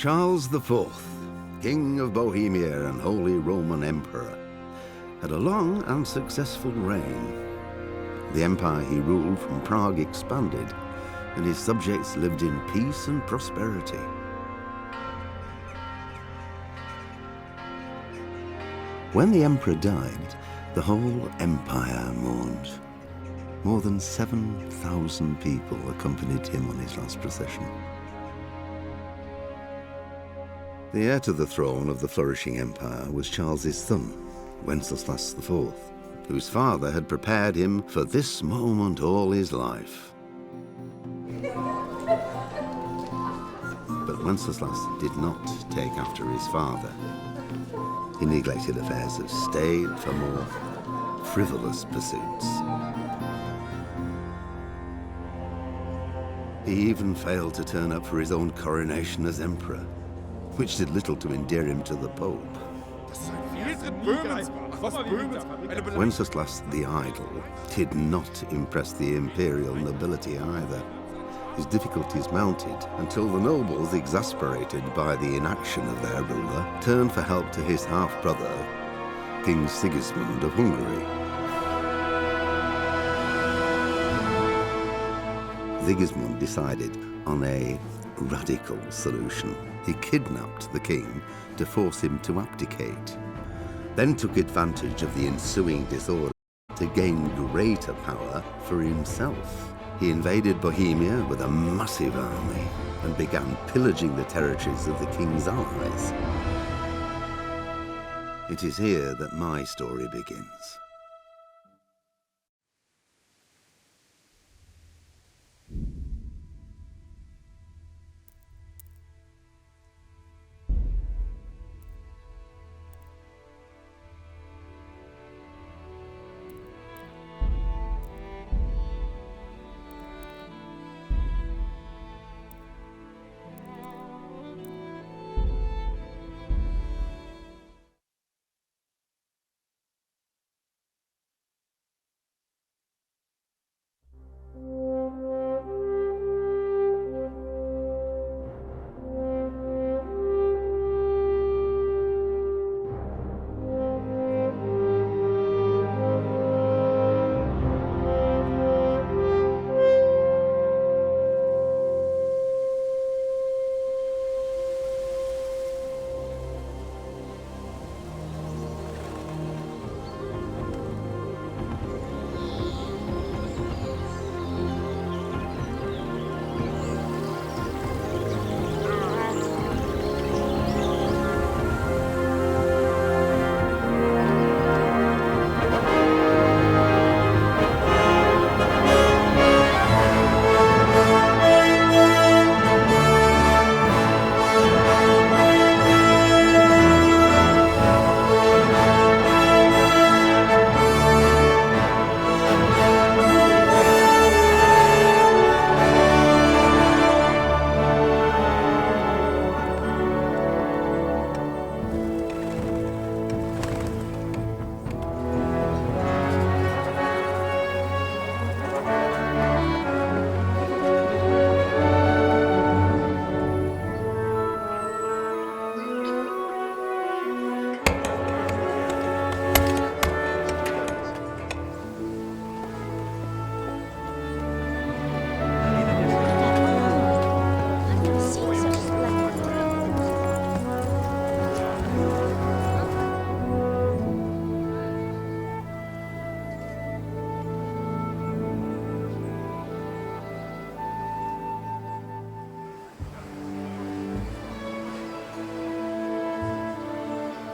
Charles IV, King of Bohemia and Holy Roman Emperor, had a long and successful reign. The empire he ruled from Prague expanded, and his subjects lived in peace and prosperity. When the emperor died, the whole empire mourned. More than 7,000 people accompanied him on his last procession. The heir to the throne of the flourishing empire was Charles's son, Wenceslas IV, whose father had prepared him for this moment all his life. But Wenceslas did not take after his father. He neglected affairs of state for more frivolous pursuits. He even failed to turn up for his own coronation as emperor, which did little to endear him to the Pope. Wenceslas the Idle did not impress the imperial nobility either. His difficulties mounted until the nobles, exasperated by the inaction of their ruler, turned for help to his half-brother, King Sigismund of Hungary. Sigismund decided on a radical solution. He kidnapped the king to force him to abdicate, then took advantage of the ensuing disorder to gain greater power for himself. He invaded Bohemia with a massive army and began pillaging the territories of the king's allies. It is here that my story begins.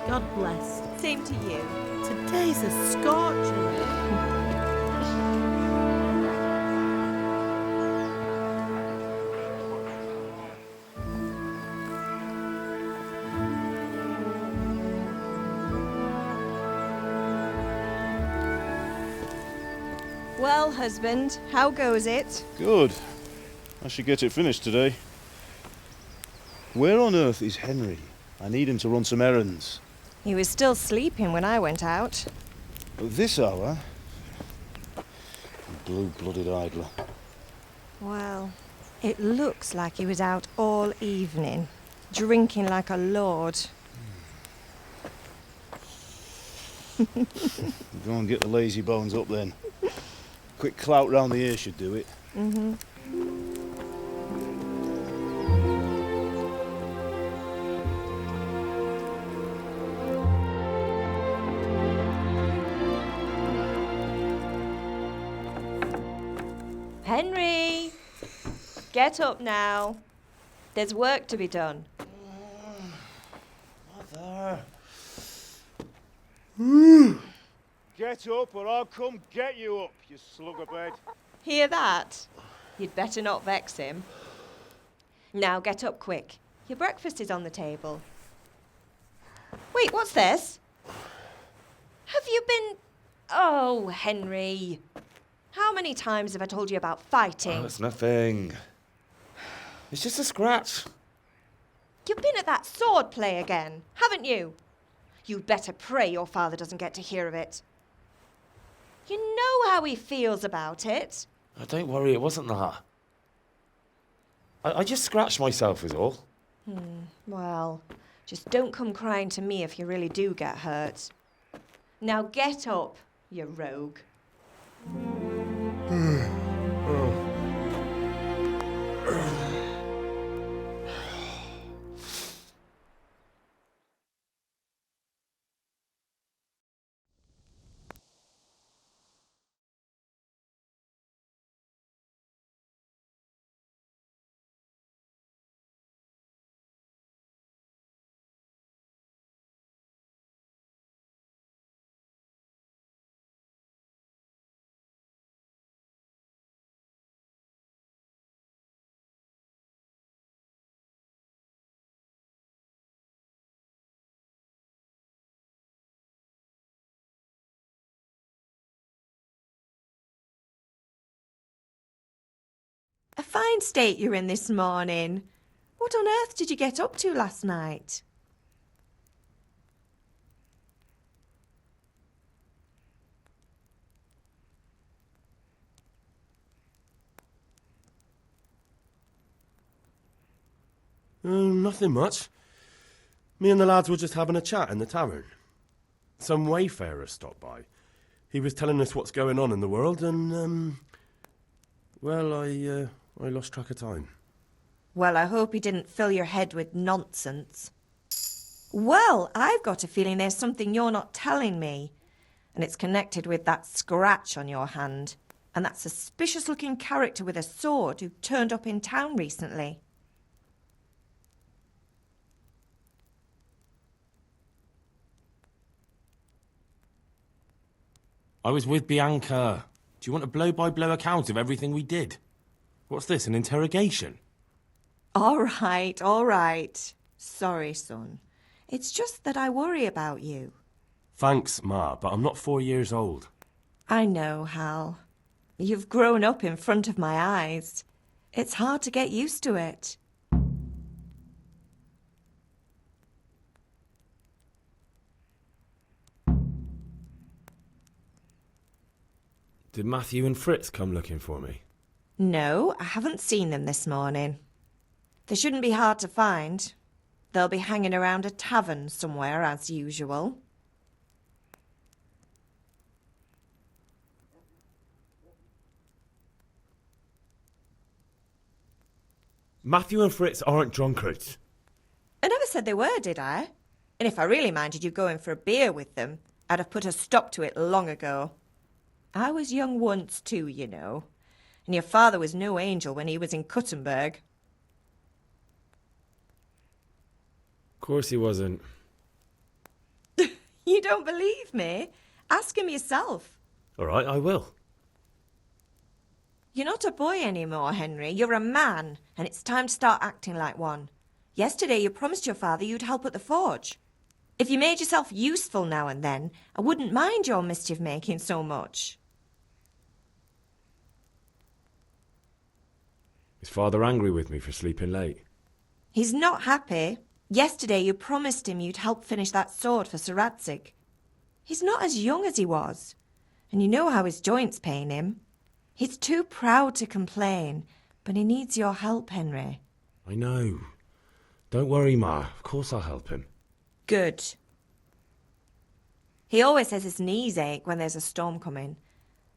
God bless. Same to you. Today's a scorcher. Well, husband, how goes it? Good. I should get it finished today. Where on earth is Henry? I need him to run some errands. He was still sleeping when I went out. At this hour? Blue-blooded idler. Well, it looks like he was out all evening. drinking like a lord. Go and get the lazy bones up then. Quick clout round the ear should do it. Mm-hmm. Henry! Get up now. There's work to be done. Mother. Get up or I'll come get you up, you slugabed. Hear that? You'd better not vex him. Now get up quick. Your breakfast is on the table. Wait, what's this? Have you been... Oh, Henry. How many times have I told you about fighting? Oh, it's nothing. It's just a scratch. You've been at that sword play again, haven't you? You'd better pray your father doesn't get to hear of it. You know how he feels about it. Oh, don't worry, it wasn't that. I just scratched myself is all. Well, just don't come crying to me if you really do get hurt. Now get up, you rogue. A fine state you're in this morning. What on earth did you get up to last night? Nothing much. Me and the lads were just having a chat in the tavern. Some wayfarer stopped by. He was telling us what's going on in the world and, well, I lost track of time. Well, I hope he didn't fill your head with nonsense. Well, I've got a feeling there's something you're not telling me. And it's connected with that scratch on your hand. And that suspicious-looking character with a sword who turned up in town recently. I was with Bianca. Do you want a blow-by-blow account of everything we did? What's this, an interrogation? All right. Sorry, son. It's just that I worry about you. Thanks, Ma, but I'm not 4 years old. I know, Hal. You've grown up in front of my eyes. It's hard to get used to it. Did Matthew and Fritz come looking for me? No, I haven't seen them this morning. They shouldn't be hard to find. They'll be hanging around a tavern somewhere, as usual. Matthew and Fritz aren't drunkards. I never said they were, did I? And if I really minded you going for a beer with them, I'd have put a stop to it long ago. I was young once too, you know. And your father was no angel when he was in Cuttenberg. Of course he wasn't. You don't believe me? Ask him yourself. All right, I will. You're not a boy anymore, Henry. You're a man, and it's time to start acting like one. Yesterday you promised your father you'd help at the forge. If you made yourself useful now and then, I wouldn't mind your mischief-making so much. Is Father angry with me for sleeping late? He's not happy. Yesterday you promised him you'd help finish that sword for Sir Radzig. He's not as young as he was, and you know how his joints pain him. He's too proud to complain, but he needs your help, Henry. I know. Don't worry, Ma. Of course I'll help him. Good. He always says his knees ache when there's a storm coming.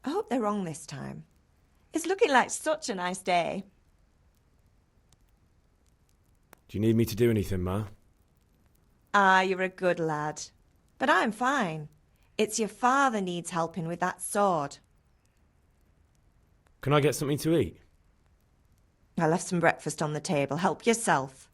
I hope they're wrong this time. It's looking like such a nice day. Do you need me to do anything, Ma? Ah, you're a good lad. But I'm fine. It's your father needs helping with that sword. Can I get something to eat? I left some breakfast on the table. Help yourself.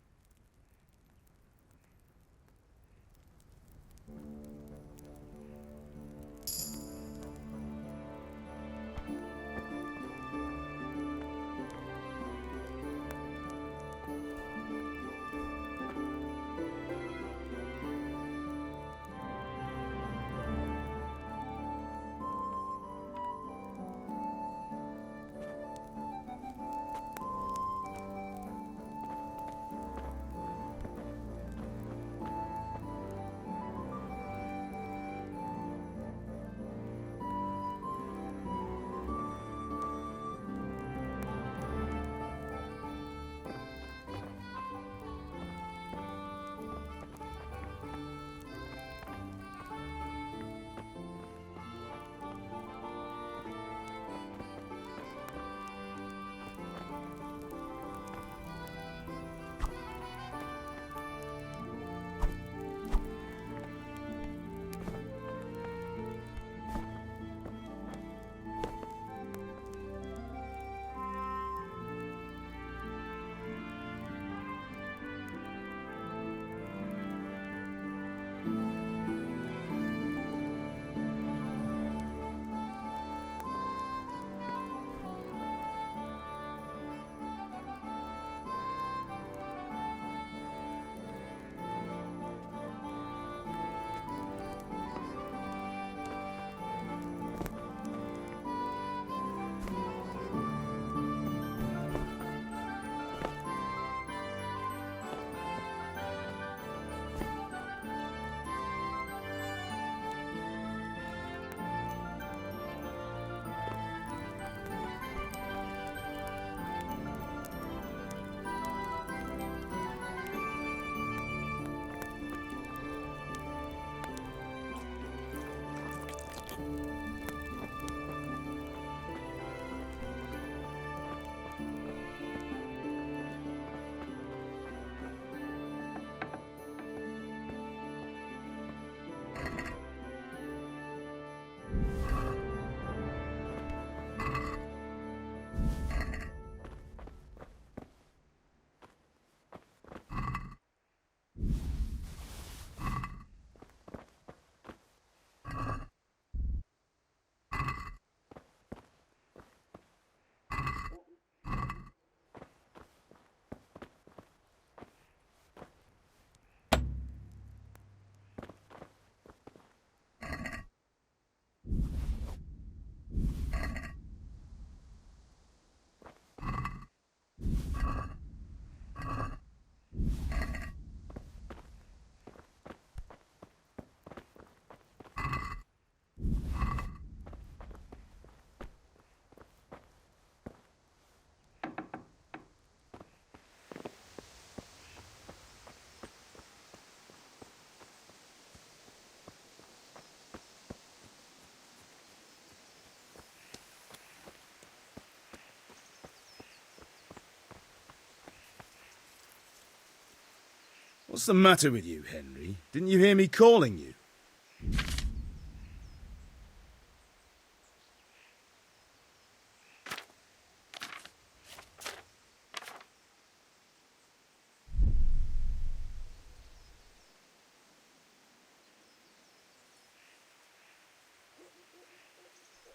What's the matter with you, Henry? Didn't you hear me calling you?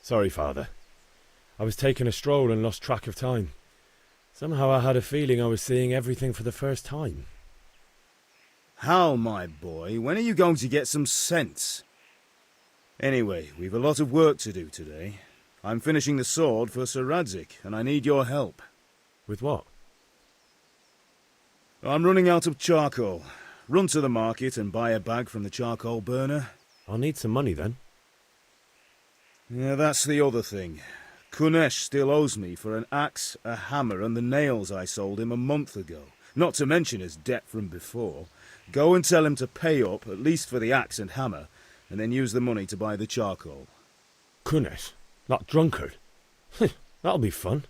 Sorry, Father. I was taking a stroll and lost track of time. Somehow I had a feeling I was seeing everything for the first time. Hal, my boy, when are you going to get some sense? Anyway, we've a lot of work to do today. I'm finishing the sword for Sir Radzig, and I need your help. With what? I'm running out of charcoal. Run to the market and buy a bag from the charcoal burner. I'll need some money then. Yeah, that's the other thing. Kunesh still owes me for an axe, a hammer, and the nails I sold him a month ago. not to mention his debt from before. Go and tell him to pay up, at least for the axe and hammer, and then use the money to buy the charcoal. Kunesh, that drunkard. That'll be fun.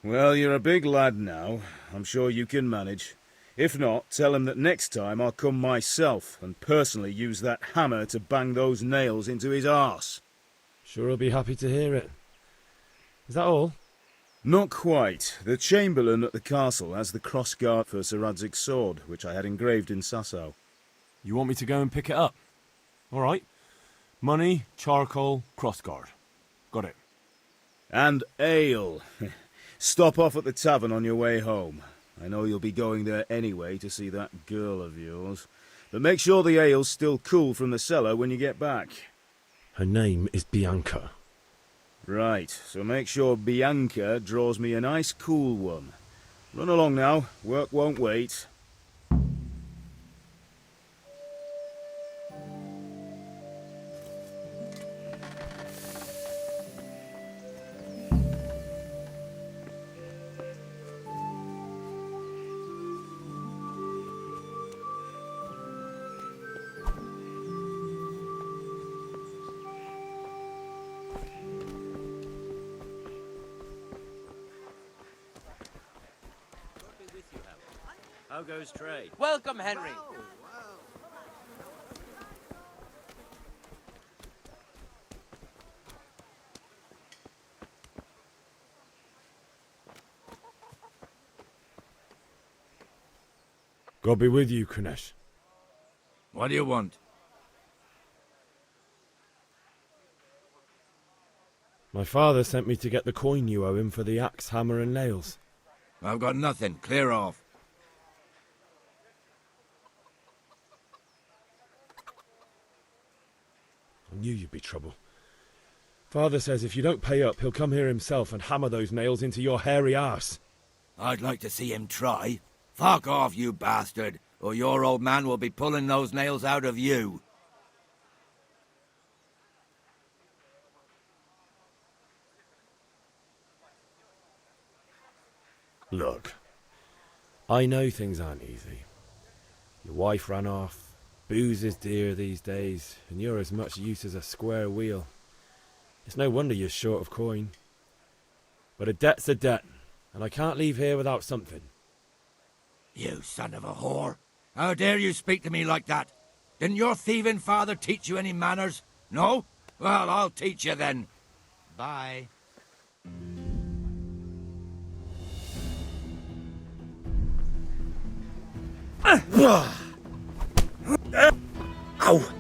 Well, you're a big lad now. I'm sure you can manage. If not, tell him that next time I'll come myself and personally use that hammer to bang those nails into his arse. Sure he'll be happy to hear it. Is that all? Not quite. The Chamberlain at the castle has the crossguard for Sir Radzig's sword, which I had engraved in Sasau. You want me to go and pick it up? All right. Money, charcoal, crossguard. Got it. And ale. Stop off at the tavern on your way home. I know you'll be going there anyway to see that girl of yours. But make sure the ale's still cool from the cellar when you get back. Her name is Bianca. Right, so make sure Bianca draws me a nice cool one. Run along now, work won't wait. How goes trade? Welcome, Henry. God be with you, Kunesh. What do you want? My father sent me to get the coin you owe him for the axe, hammer and nails. I've got nothing. Clear off. I knew you'd be trouble. Father says if you don't pay up, he'll come here himself and hammer those nails into your hairy arse. I'd like to see him try. Fuck off, you bastard, or your old man will be pulling those nails out of you. Look, I know things aren't easy. Your wife ran off, booze is dear these days, and you're as much use as a square wheel. It's no wonder you're short of coin. But a debt's a debt, and I can't leave here without something. You son of a whore. How dare you speak to me like that? Didn't your thieving father teach you any manners? No? Well, I'll teach you then. Bye. Ow! Oh!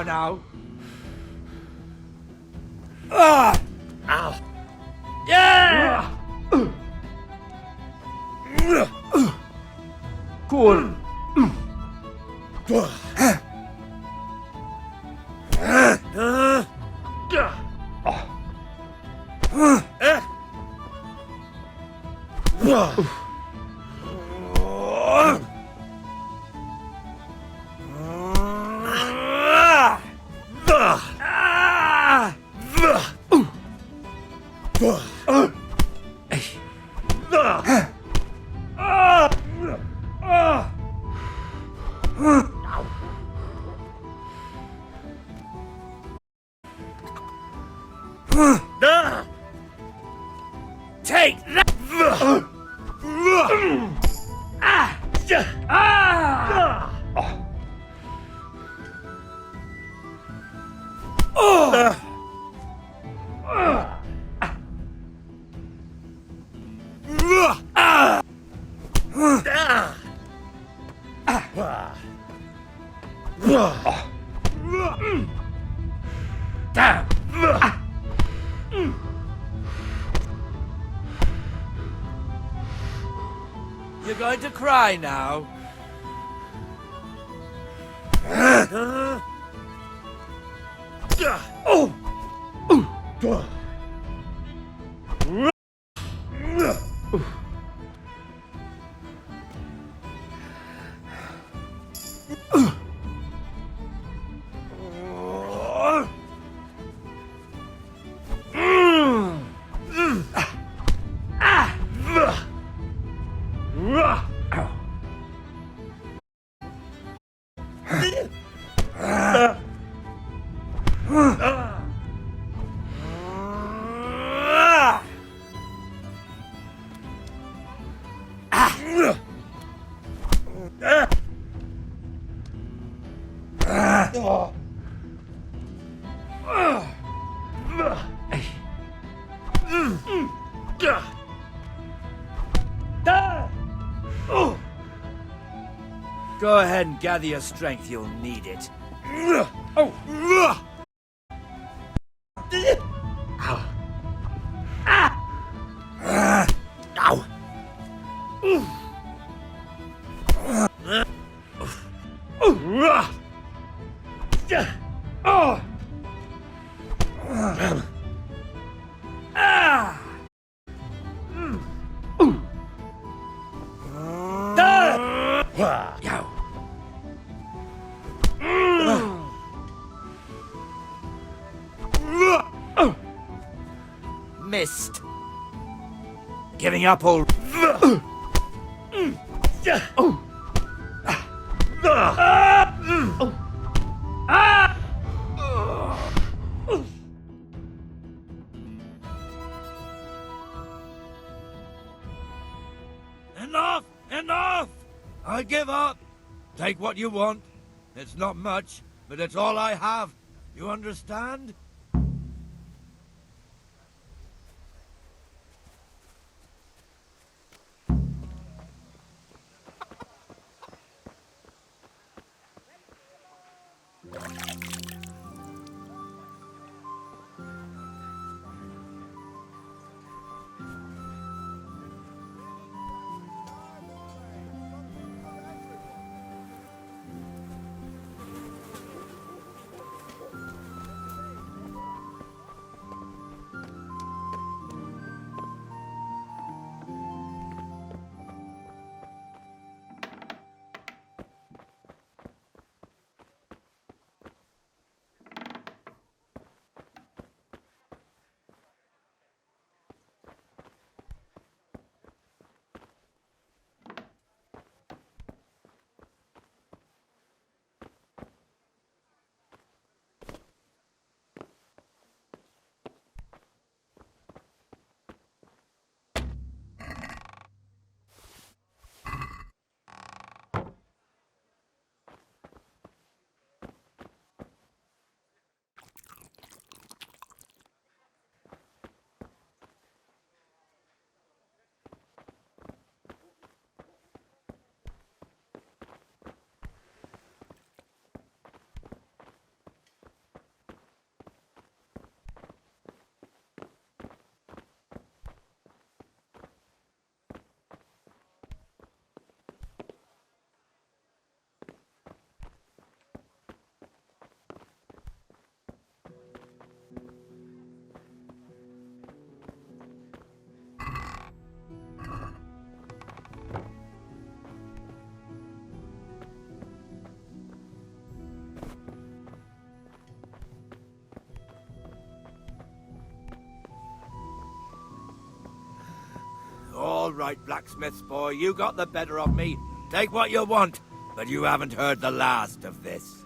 Now. Ow! Yeah! Cool. Take that! you going to cry now? Go ahead and gather your strength, you'll need it. Missed. Giving up all. Enough! Enough! I give up. Take what you want. It's not much, but it's all I have. You understand? All right, blacksmith's boy, you got the better of me. Take what you want, but you haven't heard the last of this.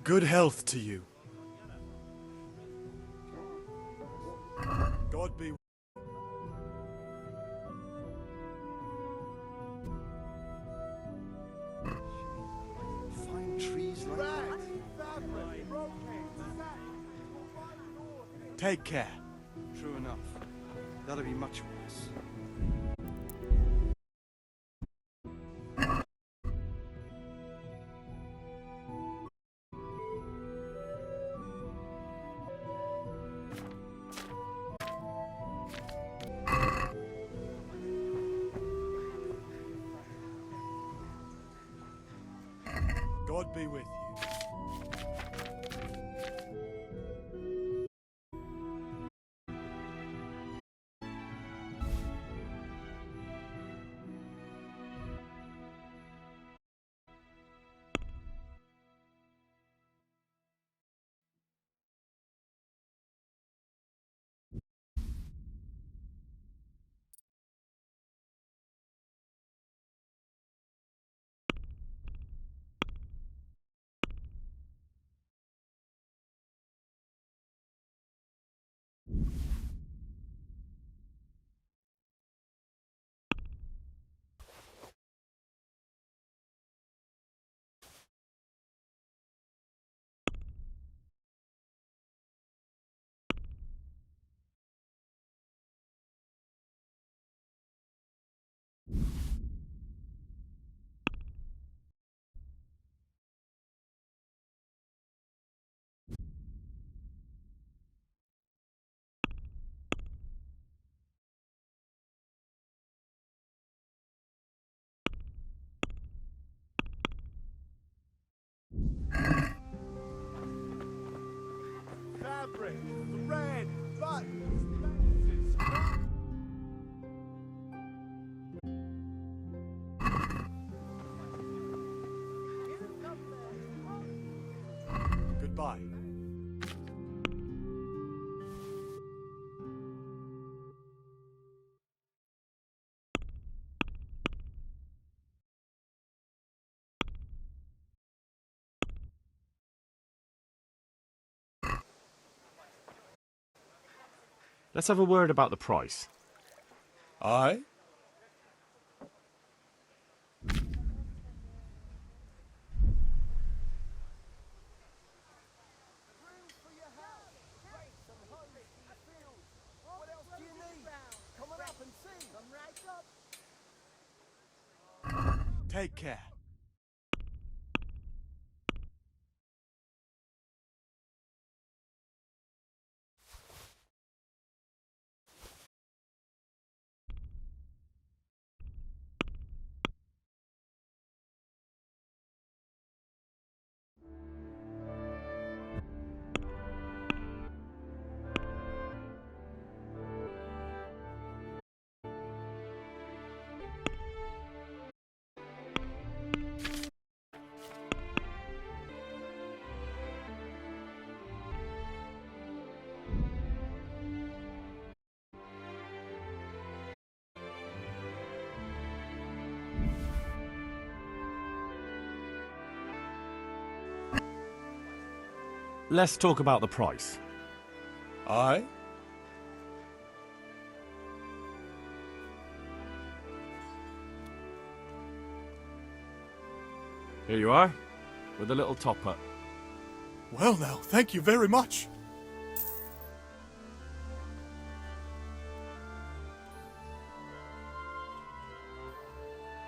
Good health to you. God be. Find trees like that. Take care. True enough. That'll be much worse. God be with you. Fabric, thread, buttons, laces. Goodbye. Let's have a word about the price. Aye? Take care. Let's talk about the price. Aye? Here you are, with a little top up. Well now, thank you very much.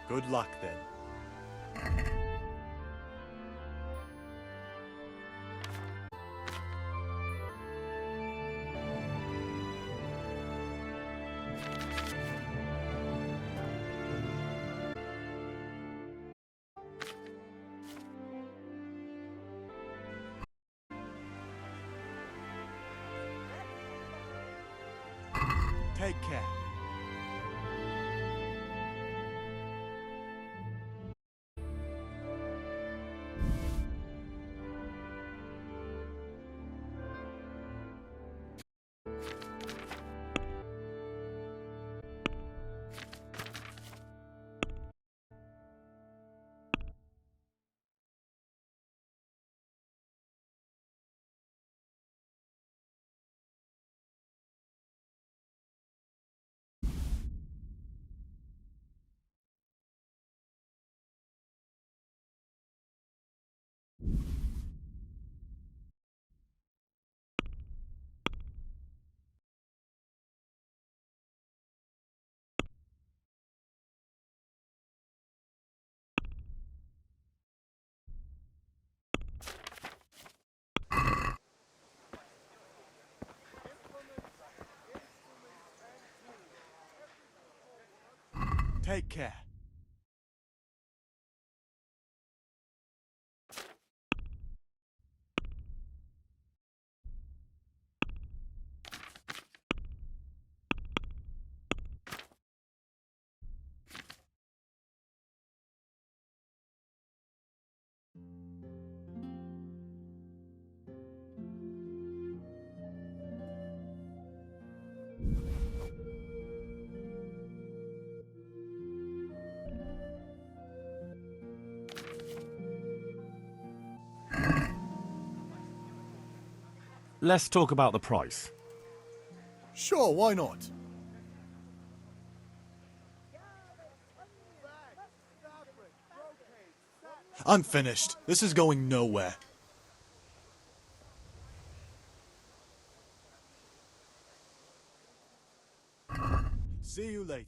Good luck then. Take care. Take care. let's talk about the price. Sure, why not? I'm finished. This is going nowhere. See you later.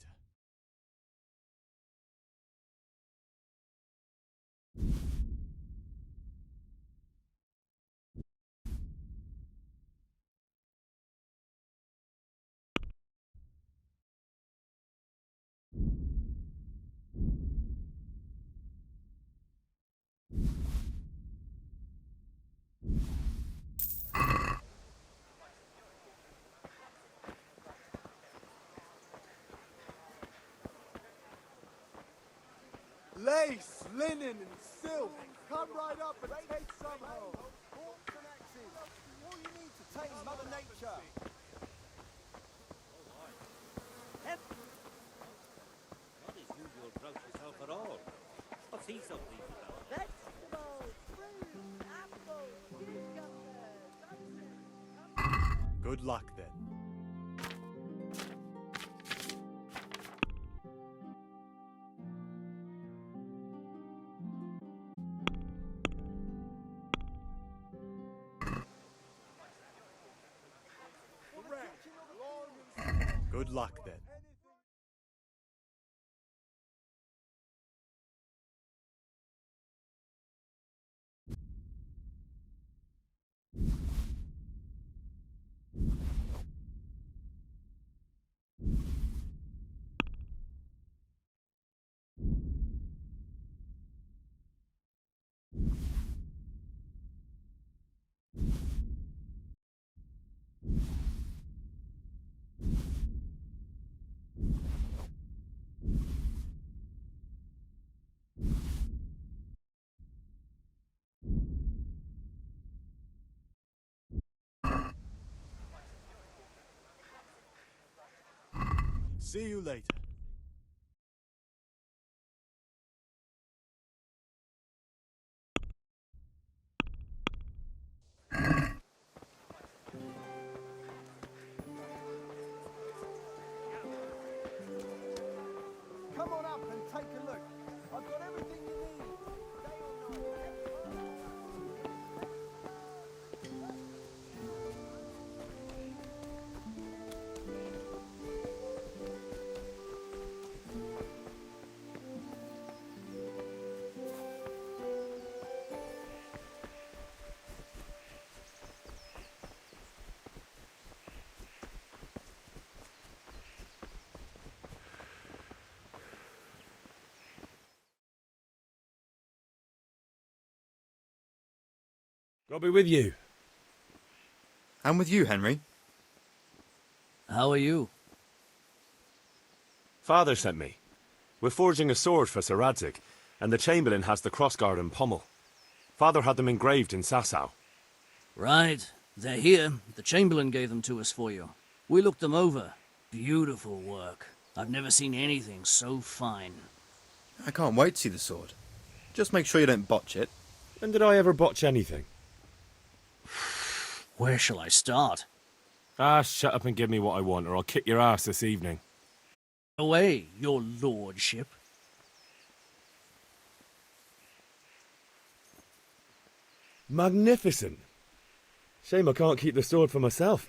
Lace, linen, and silk. Come right up and take some home. Forks and axes. All you need to tame Mother Nature. Not as usual grouch yourself at all. What's he so pleased about? Vegetables, fruit, apples, cucumbers. Good luck then. Good luck then. See you later. Come on up and take a look. I've got everything you need. Day or night. God be with you. And with you, Henry. How are you? Father sent me. We're forging a sword for Sir Radzig, and the Chamberlain has the crossguard and pommel. Father had them engraved in Sasau. Right. They're here. The Chamberlain gave them to us for you. We looked them over. Beautiful work. I've never seen anything so fine. I can't wait to see the sword. Just make sure you don't botch it. When did I ever botch anything? Where shall I start? Ah, shut up and give me what I want, or I'll kick your ass this evening. Away, your lordship. Magnificent. Shame I can't keep the sword for myself.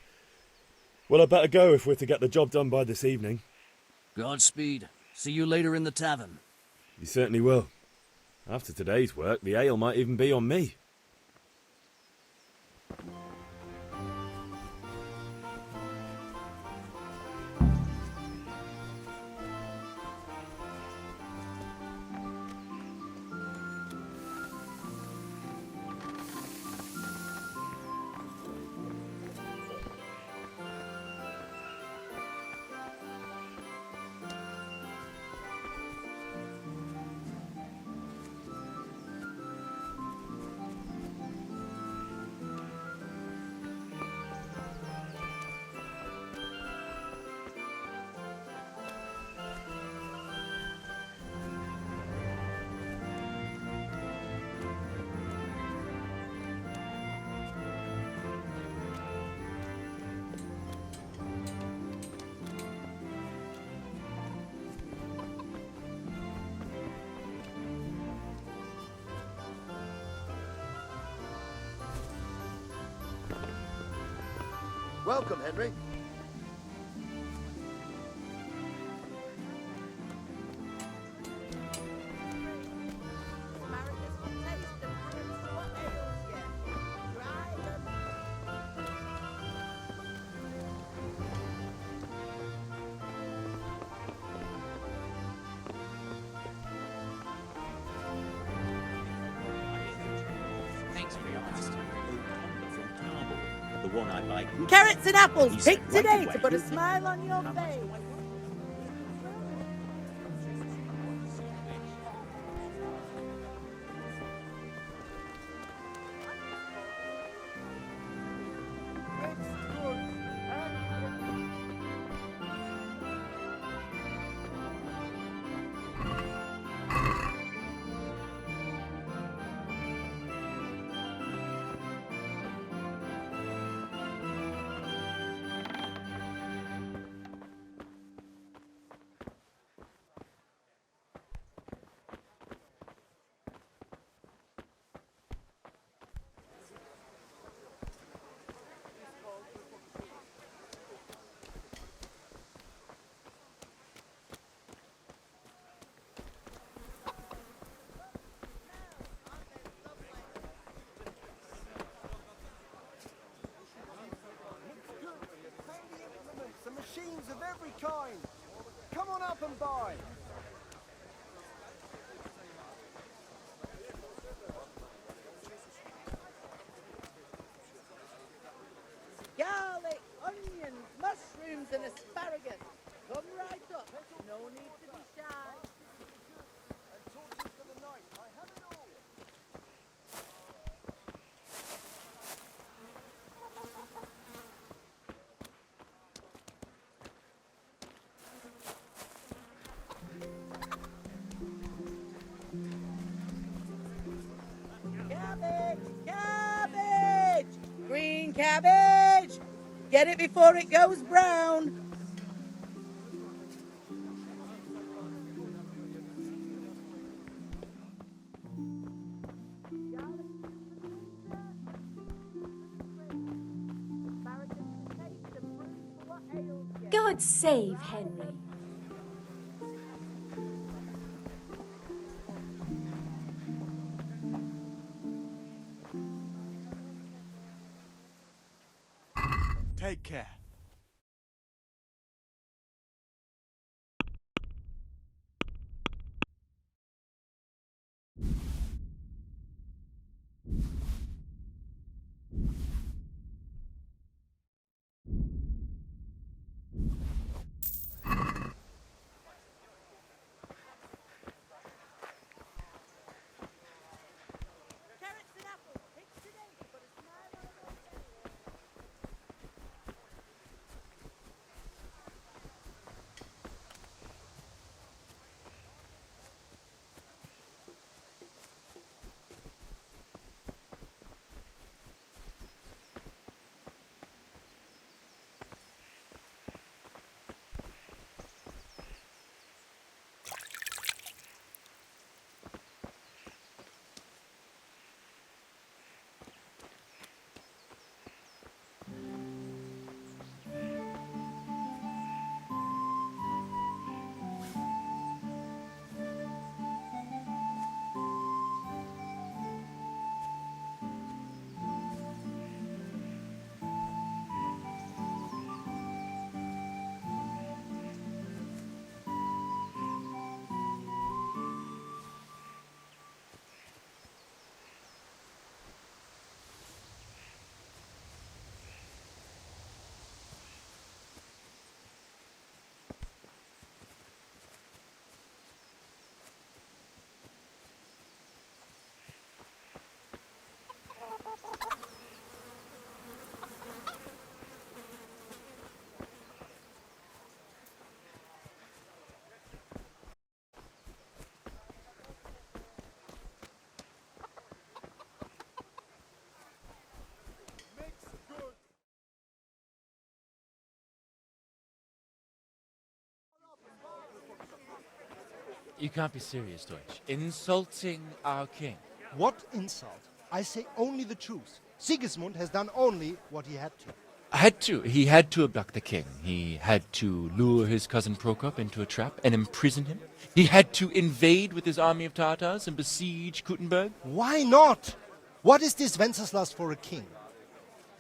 Well, I better go if we're to get the job done by this evening. Godspeed. See you later in the tavern. You certainly will. After today's work, the ale might even be on me. Welcome, Henry. Thanks for your custom. From Tarball, the one I buy. Carrots and apples, He said picked right today away to put a he'll smile on your how much face. do I want? Handy implements and machines of every kind. Come on up and buy. Garlic, onions, mushrooms and asparagus. Come right up. No need to be shy. And torches for the night. I have it all. Cabbage! Cabbage! Green cabbage! Get it before it goes brown. God save Henry. Take care. Carrots and apples, picked today to put a smile on your face. You can't be serious, Deutsch. Insulting our king. What insult? I say only the truth. Sigismund has done only what he had to. He had to abduct the king. He had to lure his cousin Prokop into a trap and imprison him. He had to invade with his army of Tartars and besiege Kuttenberg. Why not? What is this Wenceslas for a king?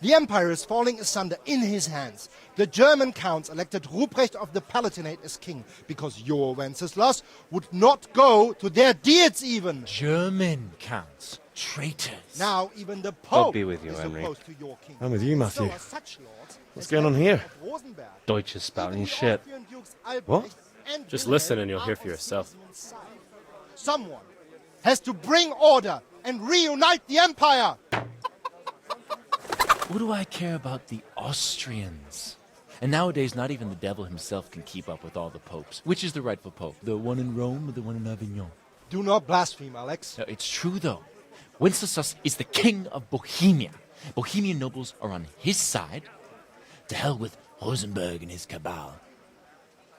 The empire is falling asunder in his hands. The German counts elected Ruprecht of the Palatinate as king because your Wenceslas would not go to their deeds even. German counts. Traitors. Now even the Pope God be with you, is Henry. opposed to your king. I'm with you, Matthew. So are such lords What's as going on here? Henry of Rosenberg, Deutsch is spouting even shit. Austrian Dukes Albrecht What? and Just Wilhelm listen and you'll are hear for on yourself. Sigismund's side. Someone has to bring order and reunite the empire. What do I care about the Austrians? And nowadays, not even the devil himself can keep up with all the popes. Which is the rightful pope? The one in Rome or the one in Avignon? Do not blaspheme, Alex. No, it's true, though. Wenceslas is the king of Bohemia. Bohemian nobles are on his side. To hell with Rosenberg and his cabal.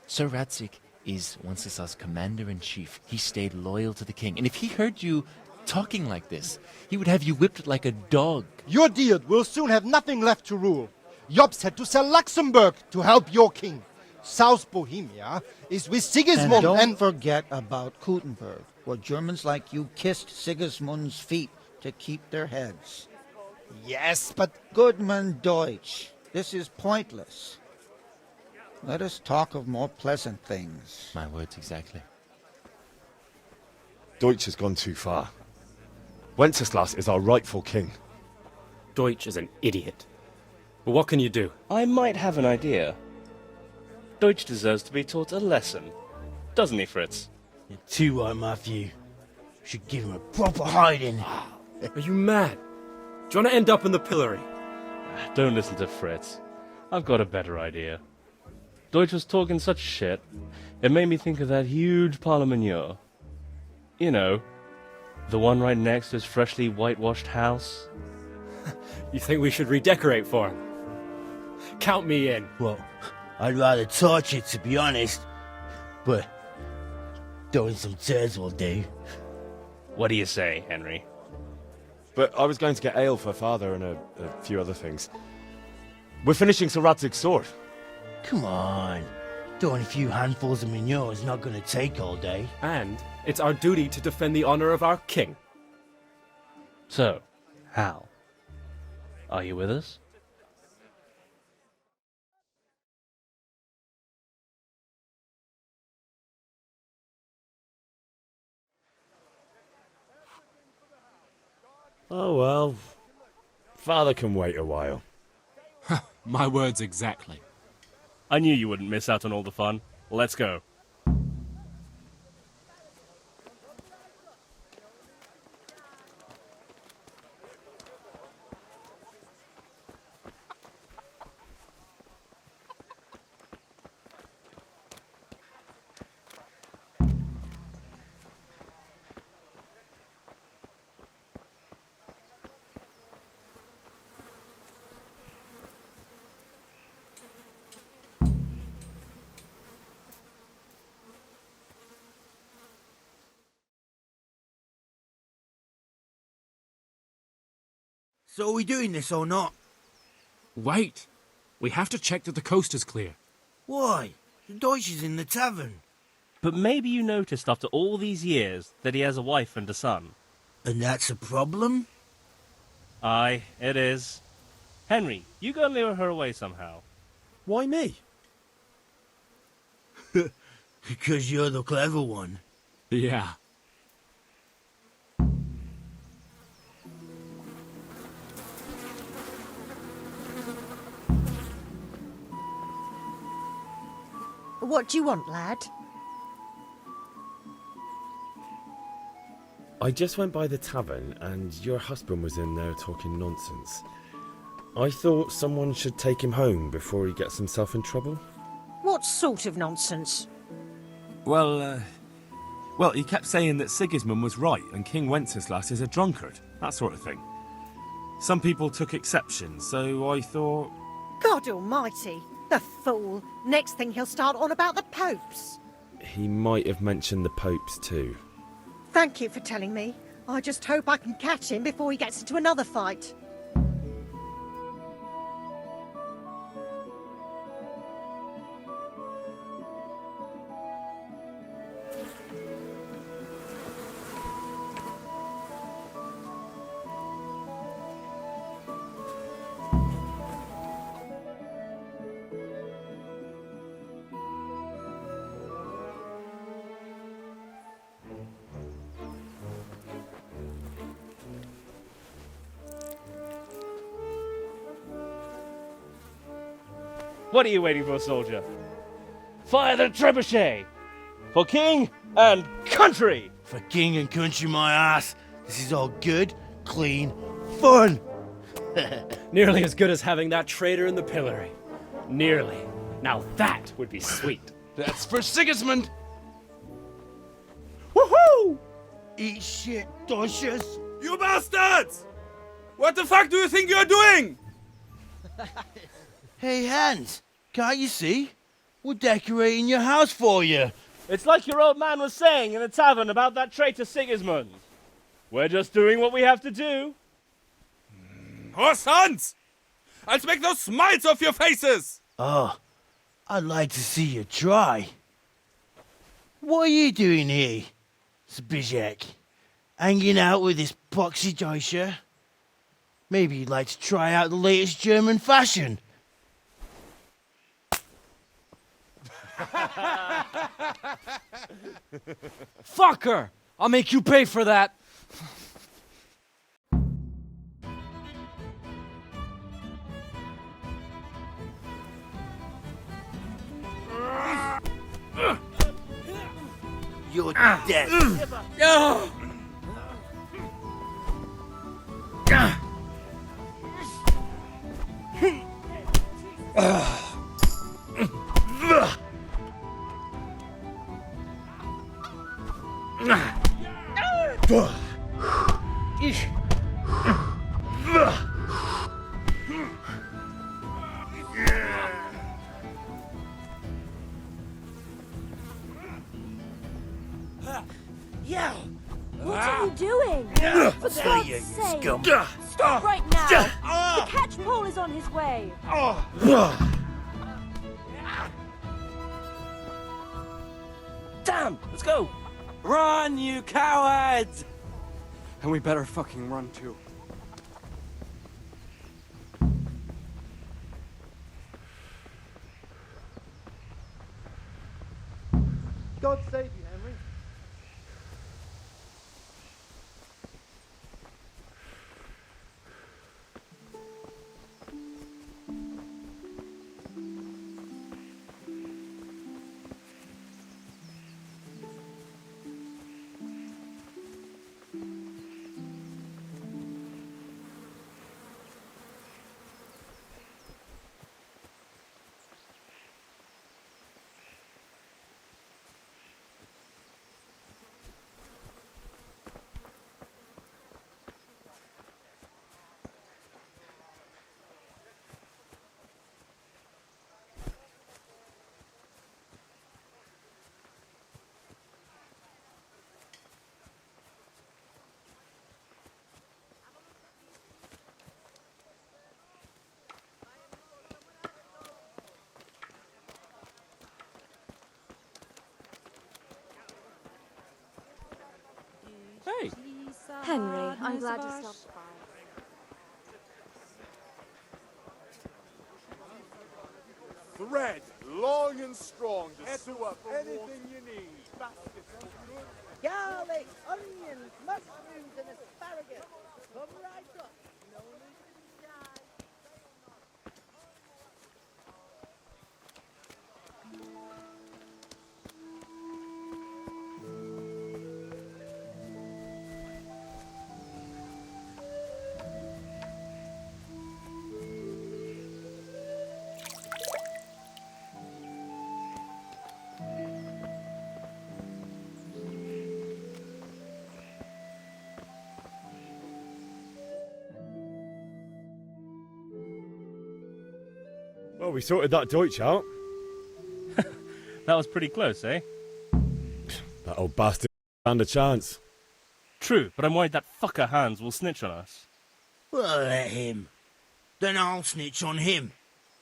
Sir Radzik is Wenceslas' commander-in-chief. He stayed loyal to the king. And if he heard you talking like this, he would have you whipped like a dog. Your Diet will soon have nothing left to rule. Jobst had to sell Luxembourg to help your king. South Bohemia is with Sigismund And don't forget about Kuttenberg, where Germans like you kissed Sigismund's feet to keep their heads. Yes, but... Goodman Deutsch, this is pointless. Let us talk of more pleasant things. My words exactly. Deutsch has gone too far. Wenceslas is our rightful king. Deutsch is an idiot. But what can you do? I might have an idea. Deutsch deserves to be taught a lesson. Doesn't he, Fritz? You're too right, Matthew. Should give him a proper hiding. Are you mad? Do you want to end up in the pillory? Don't listen to Fritz. I've got a better idea. Deutsch was talking such shit, it made me think of that huge parliament. You know, the one right next to his freshly whitewashed house. You think we should redecorate for him? Count me in. Well, I'd rather torch it, to be honest. But throwing some turds will do. What do you say, Henry? But I was going to get ale for father and a few other things. We're finishing Sir Radzig's sword. Come on. Throwing a few handfuls of manure is not going to take all day. And it's our duty to defend the honor of our king. So, Hal, are you with us? Oh well. Father can wait a while. My words exactly. I knew you wouldn't miss out on all the fun. Let's go. So are we doing this or not? Wait. We have to check that the coast is clear. Why? The Deutsch is in the tavern. But maybe you noticed after all these years that he has a wife and a son. And that's a problem? Aye, it is. Henry, you go and lure her away somehow. Why me? Because you're the clever one. Yeah. What do you want, lad? I just went by the tavern and your husband was in there talking nonsense. I thought someone should take him home before he gets himself in trouble. What sort of nonsense? Well, he kept saying that Sigismund was right and King Wenceslas is a drunkard, that sort of thing. Some people took exception, so I thought... God almighty! The fool! Next thing he'll start on about the popes. He might have mentioned the popes too. Thank you for telling me. I just hope I can catch him before he gets into another fight. What are you waiting for, soldier? Fire the trebuchet! For king and country! For king and country, my ass. This is all good, clean, fun. Nearly as good as having that traitor in the pillory. Nearly. Now that would be sweet. That's for Sigismund! Woohoo! Eat shit, Dodgers. You bastards! What the fuck do you think you're doing? Hey, Hans, can't you see? We're decorating your house for you. It's like your old man was saying in the tavern about that traitor Sigismund. We're just doing what we have to do. Oh, sons! I'll make those smiles off your faces! Oh, I'd like to see you try. What are you doing here, Zbigniew? Hanging out with this poxy Deutscher? Maybe you'd like to try out the latest German fashion. Fucker! I'll make you pay for that. You're dead. Yeah. What are you doing? For See God's ya, you sake! scum. Stop right now! The catchpole is on his way. Damn! Let's go! Run, you cowards! And we better fucking run too. God save you, Henry. Hey! Henry, I'm glad you stopped by. Thread, long and strong, to sew up anything you need. Baskets, Garlic, onions, mushrooms, and asparagus. Come right up. No need to be shy. Well, we sorted that Deutsch out. That was pretty close, eh? That old bastard stand a chance. True, but I'm worried that fucker Hans will snitch on us. Well, let him. Then I'll snitch on him.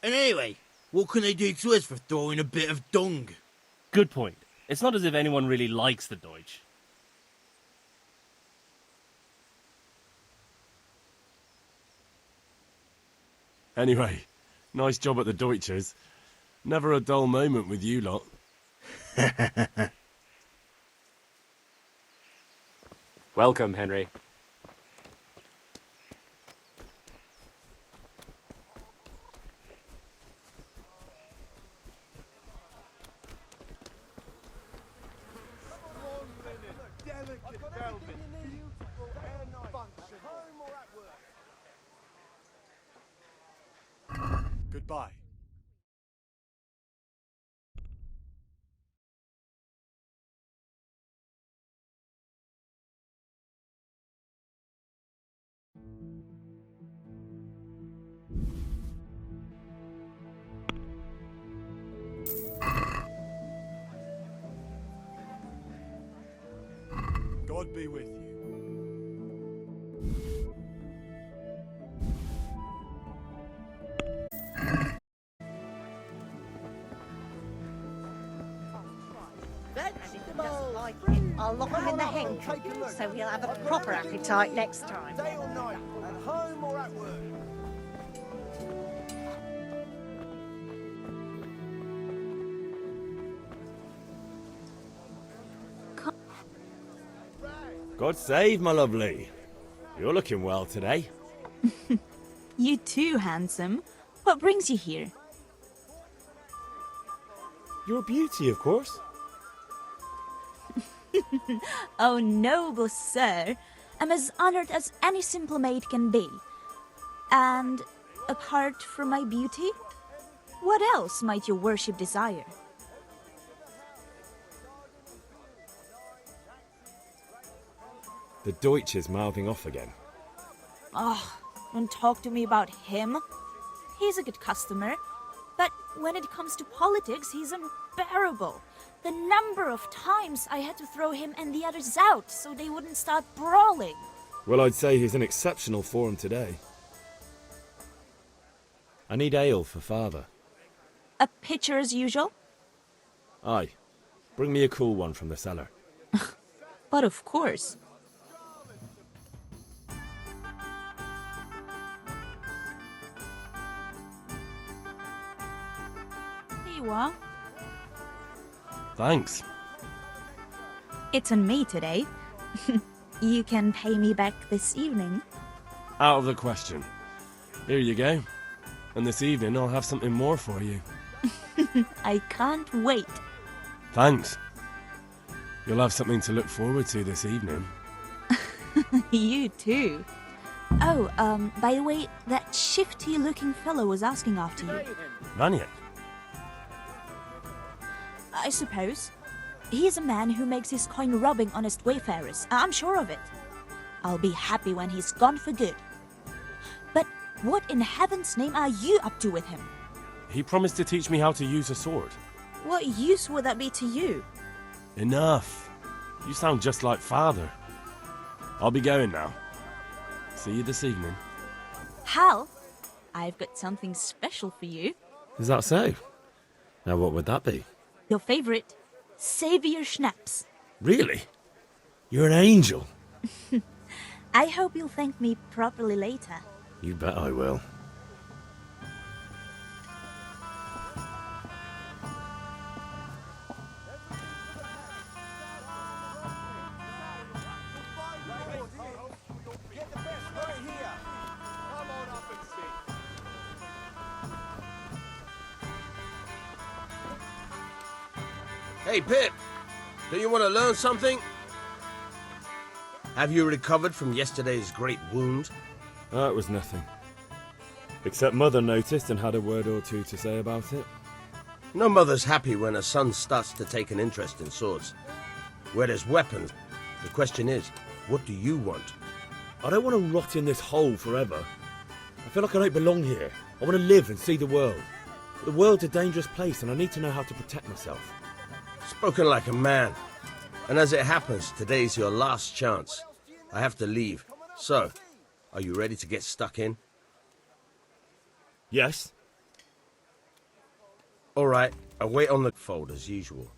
And anyway, what can they do to us for throwing a bit of dung? Good point. It's not as if anyone really likes the Deutsch. Anyway, nice job at the Deutschers. Never a dull moment with you lot. Welcome, Henry. Goodbye. God be with you. Doesn't like it. I'll lock him in the hen coop, so he'll have a proper appetite next time. Day or night, at home or at work. God save, my lovely. You're looking well today. You too, handsome. What brings you here? Your beauty, of course. Oh, noble sir. I'm as honored as any simple maid can be. And apart from my beauty, what else might your worship desire? The Deutsch is mouthing off again. Oh, don't talk to me about him. He's a good customer. But when it comes to politics, he's unbearable. The number of times I had to throw him and the others out so they wouldn't start brawling. Well, I'd say he's in exceptional form today. I need ale for father. A pitcher as usual? Aye. Bring me a cool one from the cellar. But of course. Here you are. Thanks. It's on me today. You can pay me back this evening. Out of the question. Here you go. And this evening I'll have something more for you. I can't wait. Thanks. You'll have something to look forward to this evening. You too. Oh, by the way, that shifty-looking fellow was asking after you. Vanya. I suppose. He's a man who makes his coin robbing honest wayfarers. I'm sure of it. I'll be happy when he's gone for good. But what in heaven's name are you up to with him? He promised to teach me how to use a sword. What use would that be to you? Enough. You sound just like father. I'll be going now. See you this evening. Hal, I've got something special for you. Is that so? Now what would that be? Your favorite, Savior Schnapps. Really? You're an angel. I hope you'll thank me properly later. You bet I will. Hey, Pip, do you want to learn something? Have you recovered from yesterday's great wound? That was nothing. Except Mother noticed and had a word or two to say about it. No mother's happy when a son starts to take an interest in swords. Where there's weapons, the question is, what do you want? I don't want to rot in this hole forever. I feel like I don't belong here. I want to live and see the world. But the world's a dangerous place and I need to know how to protect myself. Spoken like a man. And as it happens, today's your last chance. I have to leave. So, are you ready to get stuck in? Yes. All right, I'll wait on the fold as usual.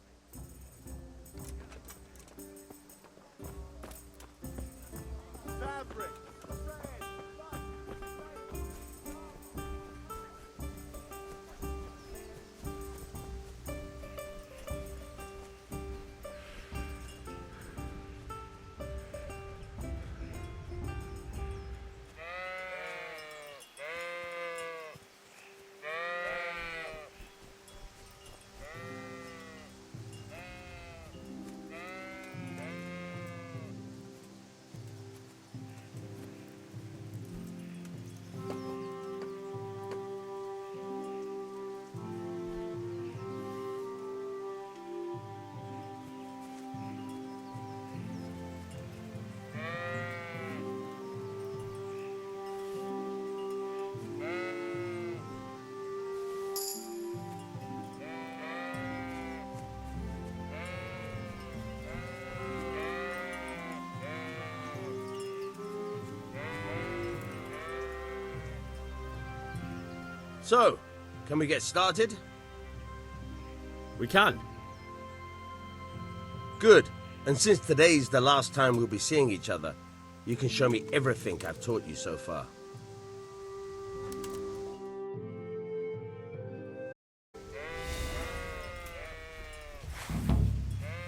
So, can we get started? We can. Good. And since today's the last time we'll be seeing each other, you can show me everything I've taught you so far.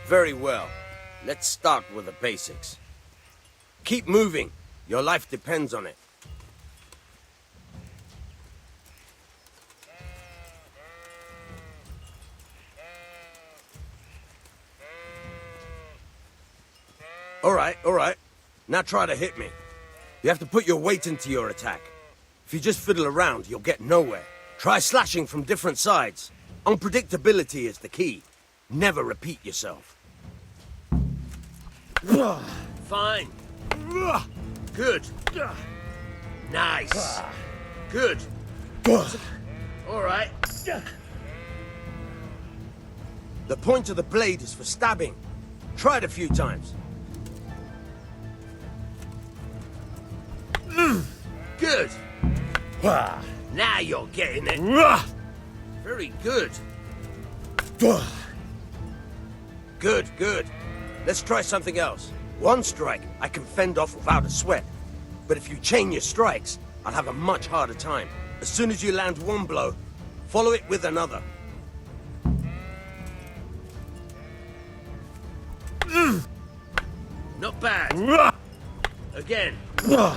Very well. Let's start with the basics. Keep moving. Your life depends on it. All right. Now try to hit me. You have to put your weight into your attack. If you just fiddle around, you'll get nowhere. Try slashing from different sides. Unpredictability is the key. Never repeat yourself. Fine. Good. Nice. Good. All right. The point of the blade is for stabbing. Try it a few times. Good. Now you're getting it. Very good. Good. Let's try something else. One strike I can fend off without a sweat. But if you chain your strikes, I'll have a much harder time. As soon as you land one blow, follow it with another. Not bad. Again. Good.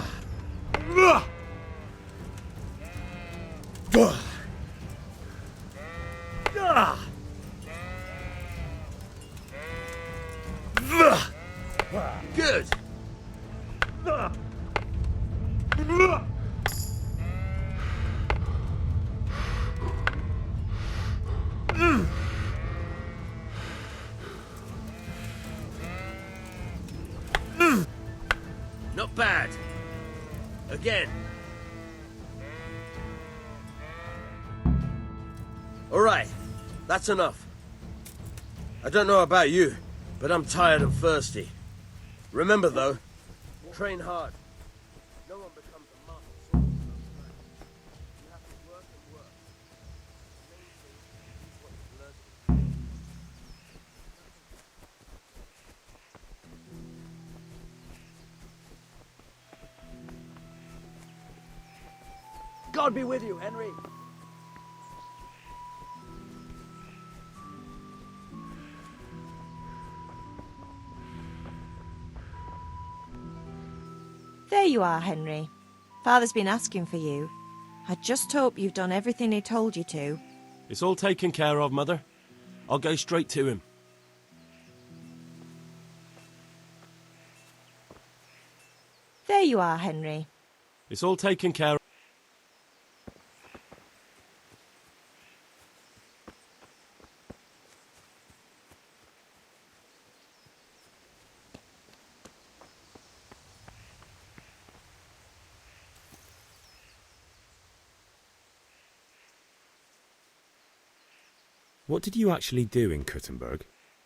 Not bad. Again. All right, that's enough. I don't know about you, but I'm tired and thirsty. Remember, though, train hard. No one becomes a master swordsman overnight. You have to work and work. The main thing is what you've learned. God be with you, Henry. There you are, Henry. Father's been asking for you. I just hope you've done everything he told you to. It's all taken care of, Mother. I'll go straight to him. There you are, Henry. It's all taken care of. What did you actually do in Kuttenberg?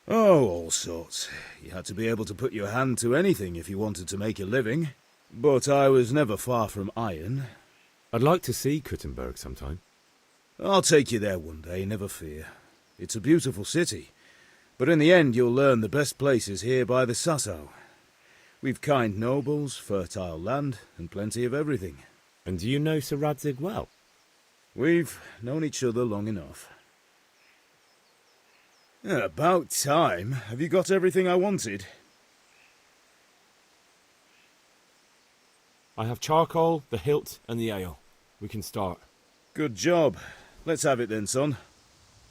Oh, all sorts. You had to be able to put your hand to anything if you wanted to make a living. But I was never far from iron. I'd like to see Kuttenberg sometime. I'll take you there one day, never fear. It's a beautiful city. But in the end you'll learn the best places here by the Sassau. We've kind nobles, fertile land, and plenty of everything. And do you know Sir Radzig well? We've known each other long enough. About time. Have you got everything I wanted? I have charcoal, the hilt, and the ale. We can start. Good job. Let's have it then, son.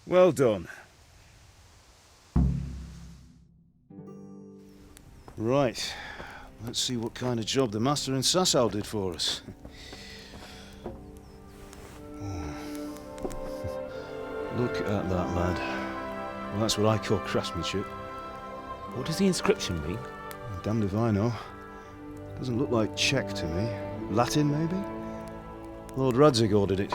Well done. Right. Let's see what kind of job the master in Sassau did for us. Look at that, lad. Well, that's what I call craftsmanship. What does the inscription mean? Damned if I know. Doesn't look like Czech to me. Latin, maybe? Lord Radzig ordered it.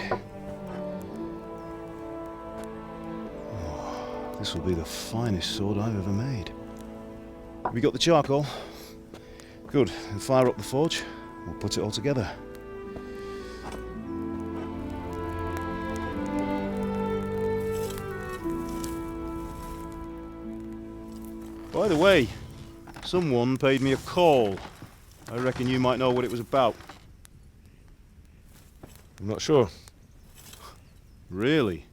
Oh, this will be the finest sword I've ever made. Have we got the charcoal? Good. Then fire up the forge. We'll put it all together. By the way, someone paid me a call. I reckon you might know what it was about. I'm not sure. Really?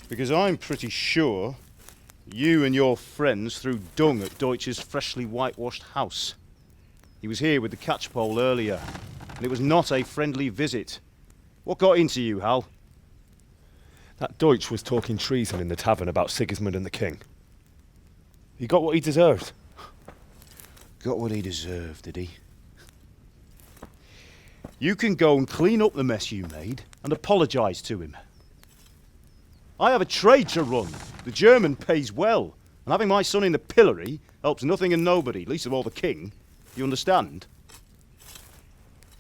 Because I'm pretty sure you and your friends threw dung at Deutsch's freshly whitewashed house. He was here with the catchpole earlier, and it was not a friendly visit. What got into you, Hal? That Deutsch was talking treason in the tavern about Sigismund and the king. He got what he deserved. Got what he deserved, did he? You can go and clean up the mess you made and apologise to him. I have a trade to run. The German pays well, and having my son in the pillory helps nothing and nobody, least of all the king. You understand?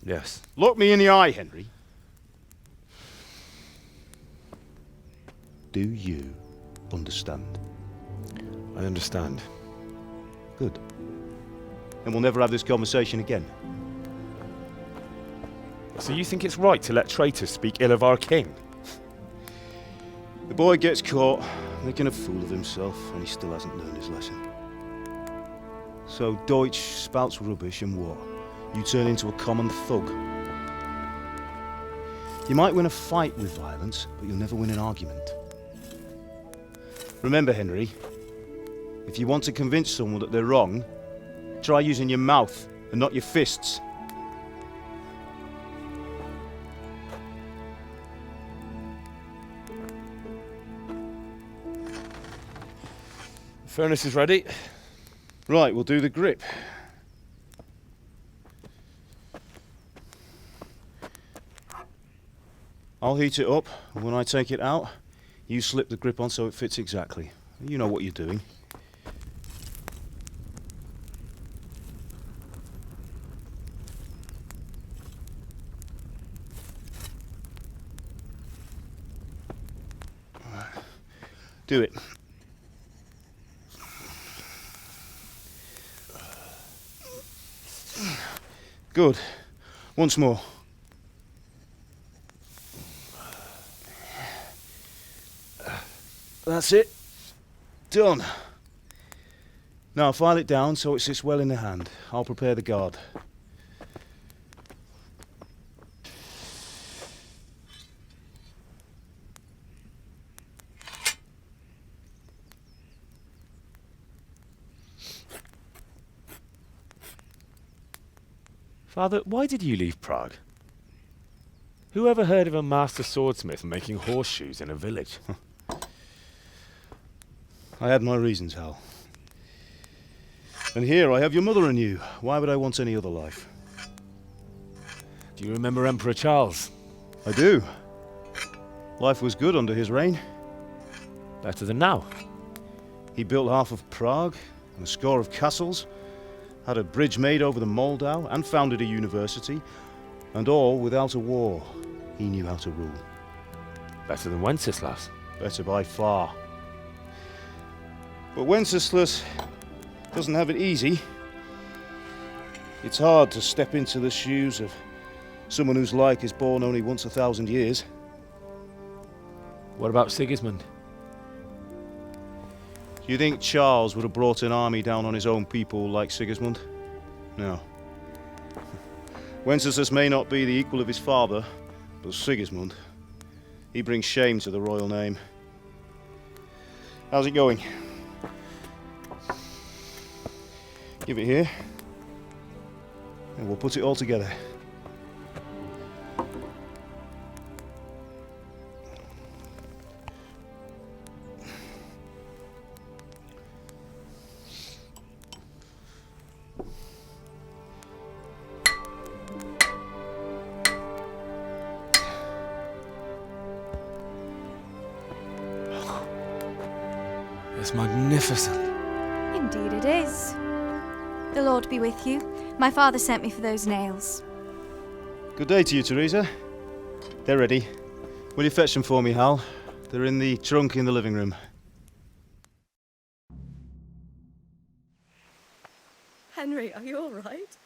Yes. Look me in the eye, Henry. Do you understand? I understand. Good. Then we'll never have this conversation again. So you think it's right to let traitors speak ill of our king? The boy gets caught, making a fool of himself, and he still hasn't learned his lesson. So Deutsch spouts rubbish, and what? You turn into a common thug. You might win a fight with violence, but you'll never win an argument. Remember, Henry, if you want to convince someone that they're wrong, try using your mouth and not your fists. The furnace is ready. Right, we'll do the grip. I'll heat it up, and when I take it out, you slip the grip on so it fits exactly. You know what you're doing. Do it. Good. Once more. That's it. Done. Now file it down so it sits well in the hand. I'll prepare the guard. Father, why did you leave Prague? Who ever heard of a master swordsmith making horseshoes in a village? I had my reasons, Hal. And here I have your mother and you. Why would I want any other life? Do you remember Emperor Charles? I do. Life was good under his reign. Better than now. He built half of Prague and a score of castles, had a bridge made over the Moldau, and founded a university, and all without a war. He knew how to rule. Better than Wenceslas. Better by far. But Wenceslas doesn't have it easy. It's hard to step into the shoes of someone whose like is born only once 1,000 years. What about Sigismund? Do you think Charles would have brought an army down on his own people like Sigismund? No. Wenceslas may not be the equal of his father, but Sigismund, he brings shame to the royal name. How's it going? Give it here, and we'll put it all together. It's magnificent. Indeed it is. The Lord be with you. My father sent me for those nails. Good day to you, Teresa. They're ready. Will you fetch them for me, Hal? They're in the trunk in the living room. Henry, are you all right?